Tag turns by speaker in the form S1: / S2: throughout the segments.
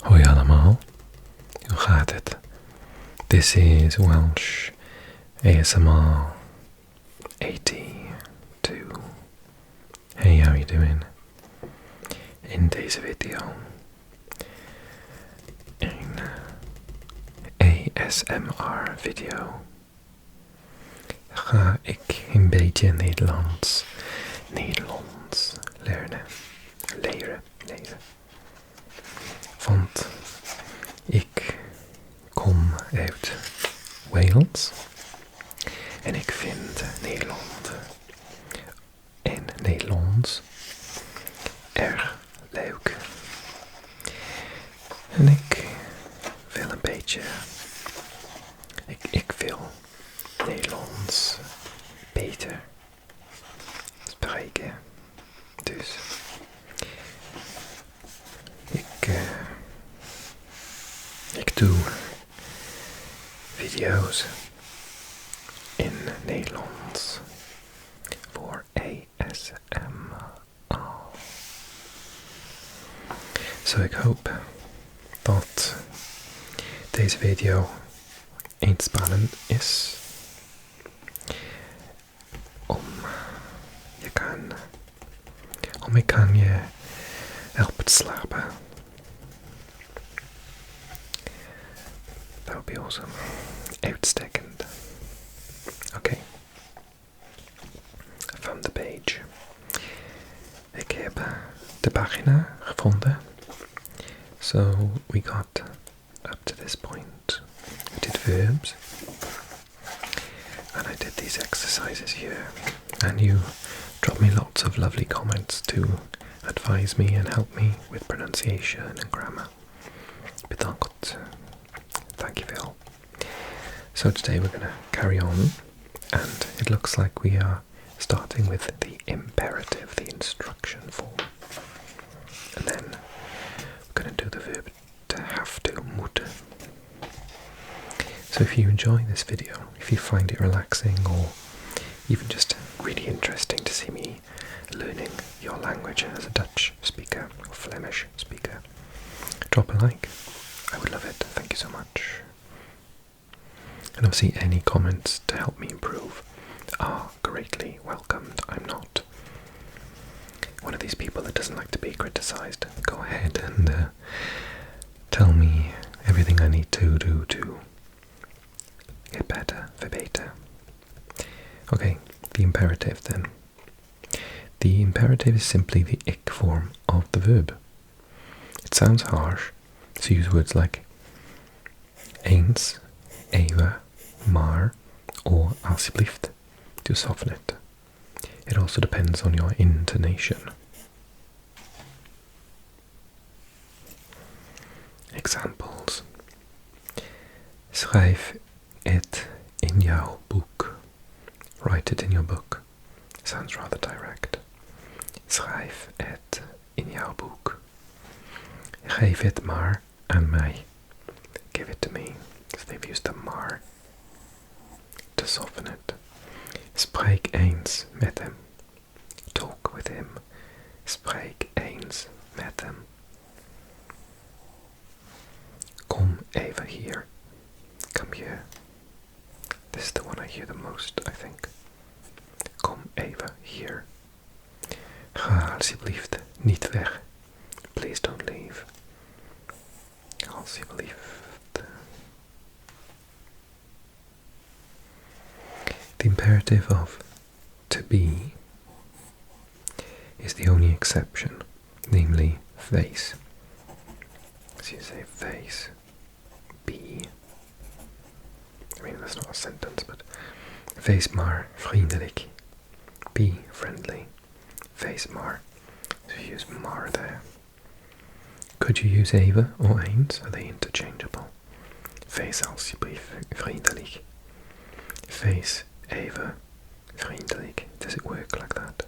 S1: Hoi allemaal, hoe gaat het? This is Welsh ASMR 82. Hey, how you doing? In deze video, een ASMR video, ga ik een beetje Nederlands leren. Want ik kom uit Wales en ik vind Nederland en Nederlands erg leuk. En ik wil een beetje, ik wil Nederlands beter spreken. Dus ik doe video's in Nederlands voor ASMR. Zo ik hoop dat deze video ontspannend is. Ik kan je helpen slapen. Dat would be awesome. Uitstekende. Oké. Van de page. Ik heb de pagina gevonden. So we got up to this point. We did verbs. And I did these exercises here. And you dropped me lots of lovely comments to advise me and help me with pronunciation and grammar. Bedankt. Thank you, Phil. So today we're going to carry on, and it looks like we are starting with the imperative, the instruction form. And then we're going to do the verb to have to, moeten. So if you enjoy this video, if you find it relaxing or even just really interesting to see me learning your language as a Dutch speaker or Flemish speaker, drop a like. I would love it. Thank you so much. And obviously any comments to help me improve are greatly welcomed. I'm not one of these people that doesn't like to be criticised. Go ahead and tell me everything I need to do to get better, verbeteren. Okay, the imperative then. The imperative is simply the ik form of the verb. It sounds harsh to use words like eens, even, maar, or alsjeblieft to soften it. It also depends on your intonation. Examples. Schrijf het in jouw boek. Write it in your book. Sounds rather direct. Schrijf het in jouw boek. Geef het maar aan mij. Give it to me. So they've used the maar to soften it. Spreek eens met hem. Talk with him. Spreek eens met hem. Kom even hier. Come here. This is the one I hear the most, I think. Kom even hier. Ga alsjeblieft niet weg. Please don't leave. Alsjeblieft. The imperative of to be is the only exception, namely face. So you say face, be. I mean, that's not a sentence, but wees maar vriendelijk. Be friendly. Wees maar. So you use maar there. Could you use even or eens? Are they interchangeable? Wees alsjeblieft vriendelijk. Wees even vriendelijk. Does it work like that?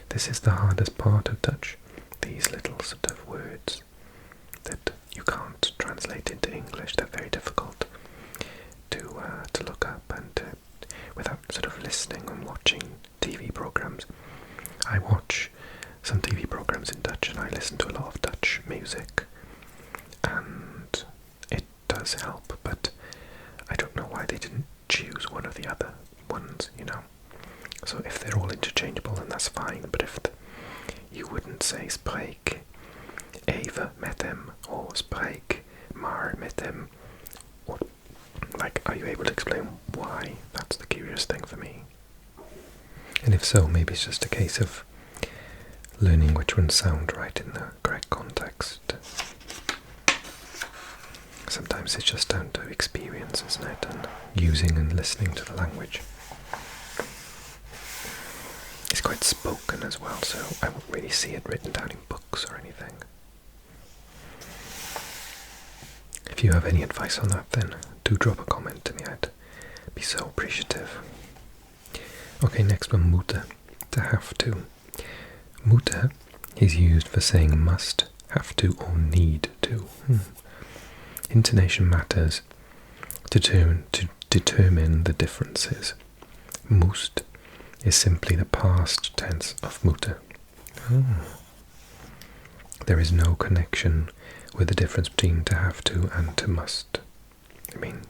S1: This is the hardest part of Dutch. These little sort of words that you can't translate into English. They're very difficult to look up and without sort of listening and watching TV programs. I watch some TV programs in Dutch and I listen to a lot of Dutch music. was help, but I don't know why they didn't choose one of the other ones, you know. So if they're all interchangeable, then that's fine, but if you wouldn't say spreek even met hem, or spreek maar met hem, or, like, are you able to explain why? That's the curious thing for me. And if so, maybe it's just a case of learning which ones sound right in the correct context. Sometimes it's just down to experience, isn't it, and using and listening to the language. It's quite spoken as well, so I won't really see it written down in books or anything. If you have any advice on that, then do drop a comment to me. I'd be so appreciative. Okay, next one, moeten, to have to. Moeten is used for saying must, have to, or need to. Intonation matters to determine the differences. Moest is simply the past tense of moeten. There is no connection with the difference between to have to and to must. I mean,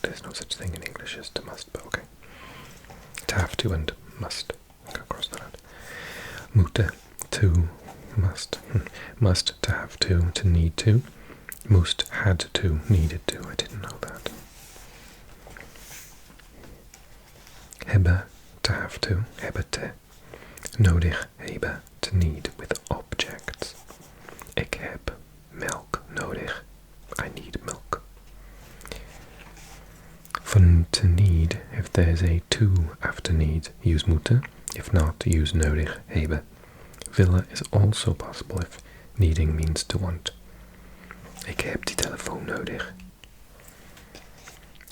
S1: there's no such thing in English as to must, but okay. To have to and must. I'll cross that out. Moeten, to, must. Must, to have to need to. Moest, had to, needed to. I didn't know that. Hebben, to have to. Hebben te. Nodig, hebben, to need, with objects. Ik heb melk nodig. I need milk. For to need, if there's a to after need, use moeten. If not, use nodig, hebben. Willen is also possible if needing means to want. Ik heb die telefoon nodig.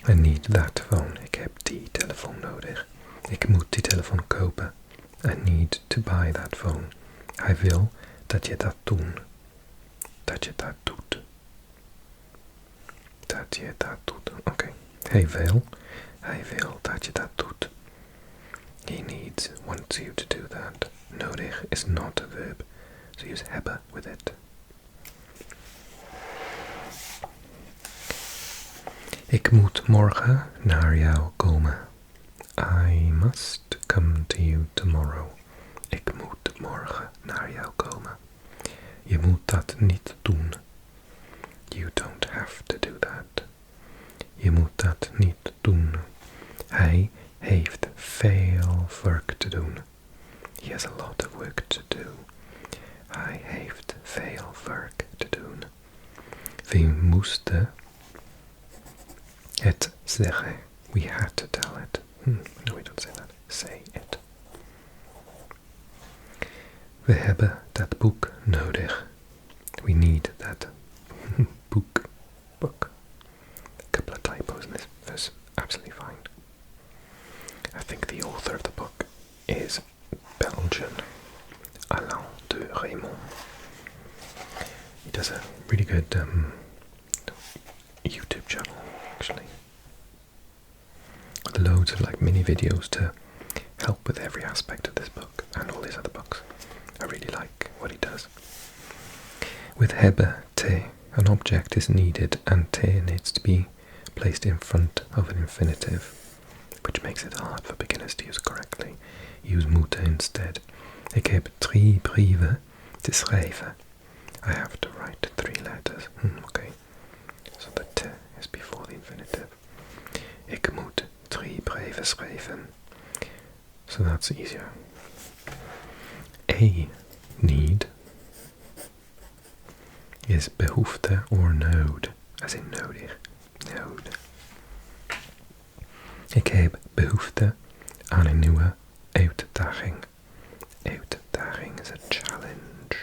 S1: I need that phone. Ik heb die telefoon nodig. Ik moet die telefoon kopen. I need to buy that phone. Hij wil dat je dat doen. Dat je dat doet. Dat je dat doet. Oké. Hij wil dat je dat doet. He wants you to do that. Nodig is not a verb, so use hebben with it. Ik moet morgen naar jou komen. I must come to you tomorrow. Ik moet morgen naar jou komen. Je moet dat niet doen. You don't have to do that. Je moet dat niet doen. Hij heeft veel werk te doen. He has a lot of work to do. Hij heeft veel werk te doen. We moesten het zeggen. We had to tell it. No, we don't say that. Say it. We hebben dat boek nodig. We need that book. A couple of typos in this verse. Absolutely fine. I think the author of the book is Belgian, Alain de Raymond. He does a really good YouTube channel, actually, with loads of like mini videos to help with every aspect of this book and all his other books. I really like what he does. With hebben, te, an object is needed and te needs to be placed in front of an infinitive, which makes it hard for beginners to use correctly. Use moeten instead. Ik heb 3 brieven te schrijven. I have to write 3 letters. Okay. So the te is before the infinitive. Ik moet 3 brieven schrijven. So that's easier. A need is behoefte or nood, as in nodig. Nood. Ik heb behoefte aan een nieuwe uitdaging. Uitdaging is a challenge.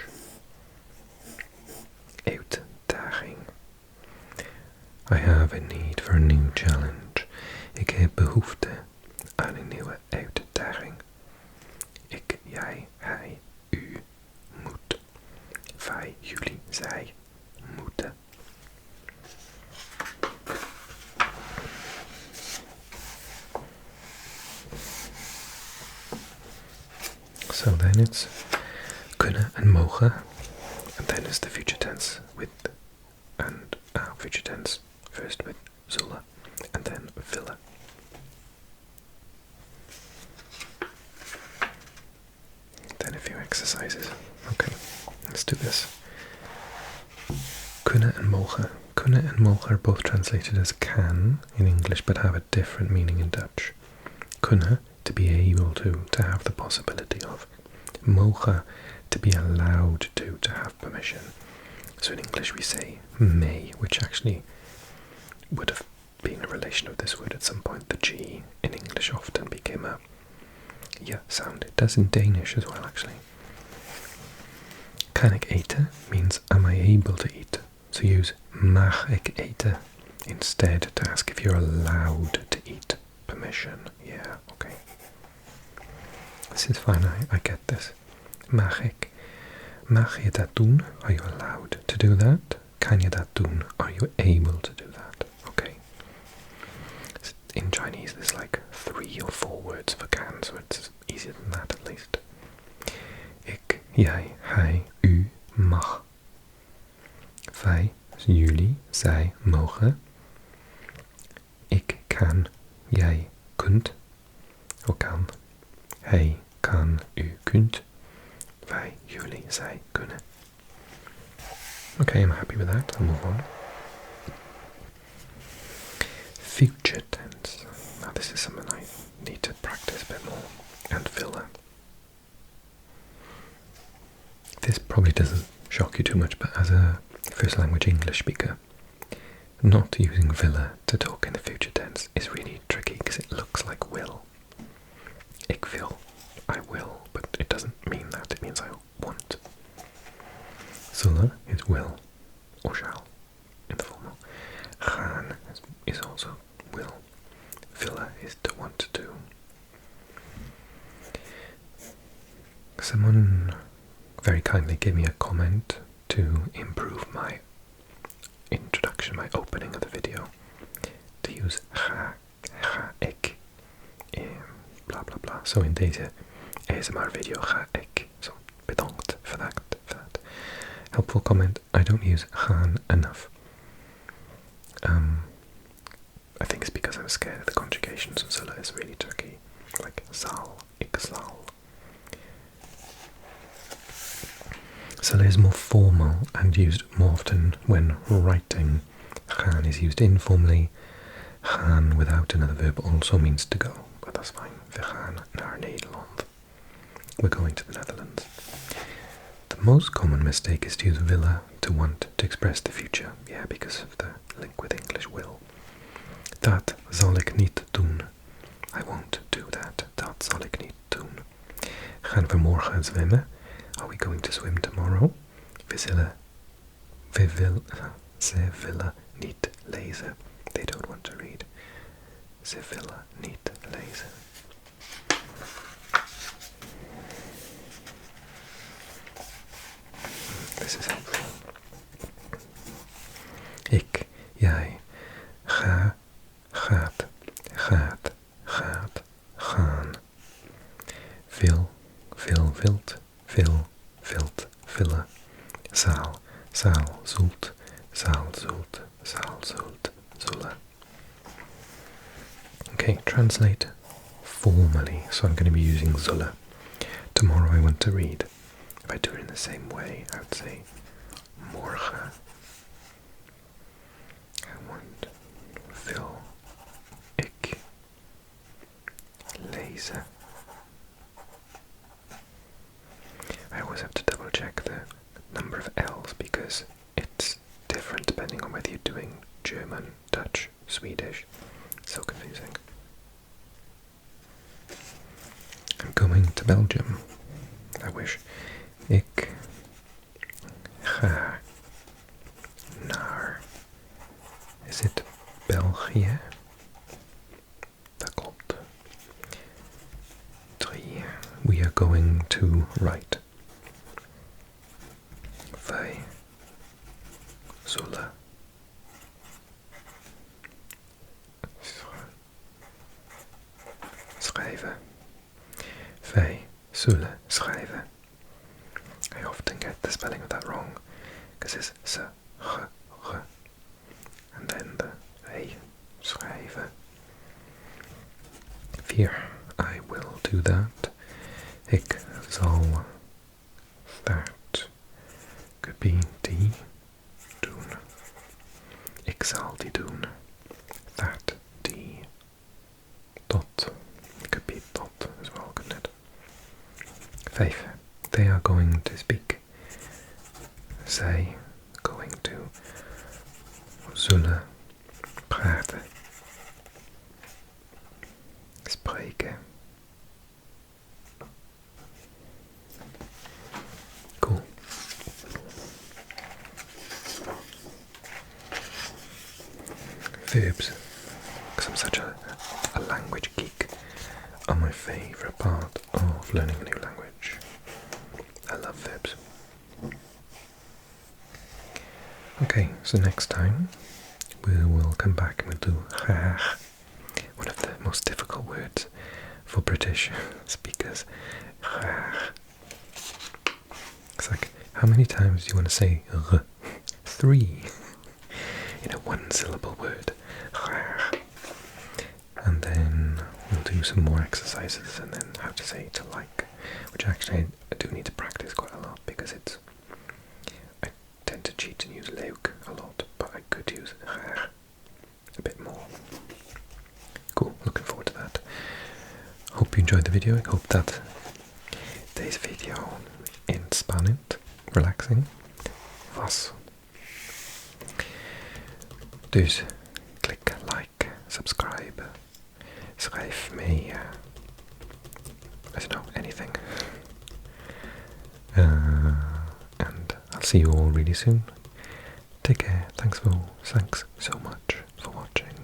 S1: Uitdaging. I have a need for a new challenge. Ik heb behoefte aan een nieuwe uitdaging. Ik, jij, hij, u moet. Wij, jullie, zij moeten. So then it's kunnen and mogen, and then is the future tense with and future tense Kunnen and mogen. Kunnen and mogen are both translated as can in English but have a different meaning in Dutch. Kunnen, to be able to have the possibility of. Mogen, to be allowed to have permission. So in English we say may, which actually would have been a relation of this word at some point. The G in English often became a yeah sound. It does in Danish as well, actually. Kan ik eten means am I able to eat? So use mag ik eten instead to ask if you're allowed to eat. Permission. Yeah, okay. This is fine, I get this. Mag ik. Mag je dat doen? Are you allowed to do that? Kan je dat doen? Are you able to do that? Okay. In Chinese there's like 3 or 4 words for can, so it's easier than that at least. Ik, jij, hij, u mag. Wij, jullie, zij mogen. Ik kan, jij kunt. O kan. Hij kan, u kunt. Wij, jullie, zij kunnen. Okay, I'm happy with that. I'll move on. Future tense. Now this is something I need to practice a bit more and fill in. This probably doesn't shock you too much, but as a first language English speaker, not using willen to talk in the future tense is really tricky because it looks like will. Ik wil, I will, but it doesn't mean that, it means I want. Zullen is will, or shall, in the formal. Gaan is also will. Willen is to want to do. Someone very kindly gave me a comment to improve my introduction, my opening of the video, to use ga ik, blah blah blah. So in deze ASMR-video ga ik. So bedankt for that. Helpful comment. I don't use gaan enough. I think it's because I was scared of the conjugation, so zullen is really tricky. Like zal, ik zal. Zullen is more formal and used more often when writing. Gaan is used informally. Gaan without another verb also means to go, but that's fine. We gaan naar Nederland. We're going to the Netherlands. The most common mistake is to use willen to want to express the future. Yeah, because of the link with English will. Dat zal ik niet doen. I won't do that. Dat zal ik niet doen. Gaan we morgen zwemmen? Are we going to swim tomorrow? Ze willen niet lezen. They don't want to read. Ze willen niet lezen. This is helpful. Ik, jij, ga, gaat, gaat, gaan. Veel, wilt, vilt, villen. Zaal, zult, zullen. Okay, translate formally. So I'm going to be using zullen. Tomorrow I want to read. If I do it in the same way, I would say morgen. Wil ik lezen. I always have to double check the number of L's because it's different depending on whether you're doing German, Dutch, Swedish. It's so confusing. I'm going to Belgium. I wish. Ik ga naar. Is it België? Dat klopt. 3. We are going to write. Wij zullen schrijven. Wij zullen schrijven. I often get the spelling of that wrong because it's s, g, and then the a, schrijven. 4. I will do that. Ik zal that. Could be die doen. zal die doen. That, die, dot. It could be dot as well, couldn't it? 5. They are going to speak. Zij going to zullen praten. Spreken. Cool. Verbs, because I'm such a language geek, are my favourite part of learning a new language. I love verbs. Okay, so next time we will come back and we'll do graag, one of the most difficult words for British speakers. Graag. It's like, how many times do you want to say r? 3 in a one-syllable word. Graag. And then we'll do some more exercises and then how to say to like, which actually I do need to practice quite a lot because I tend to cheat and use leuk a lot, but I could use graag a bit more. Cool, looking forward to that. Hope you enjoyed the video. I hope that deze video ontspannend, relaxing was. Dus klik like, subscribe, schrijf mee, I don't know, anything. And I'll see you all really soon. Take care. Thanks so much for watching.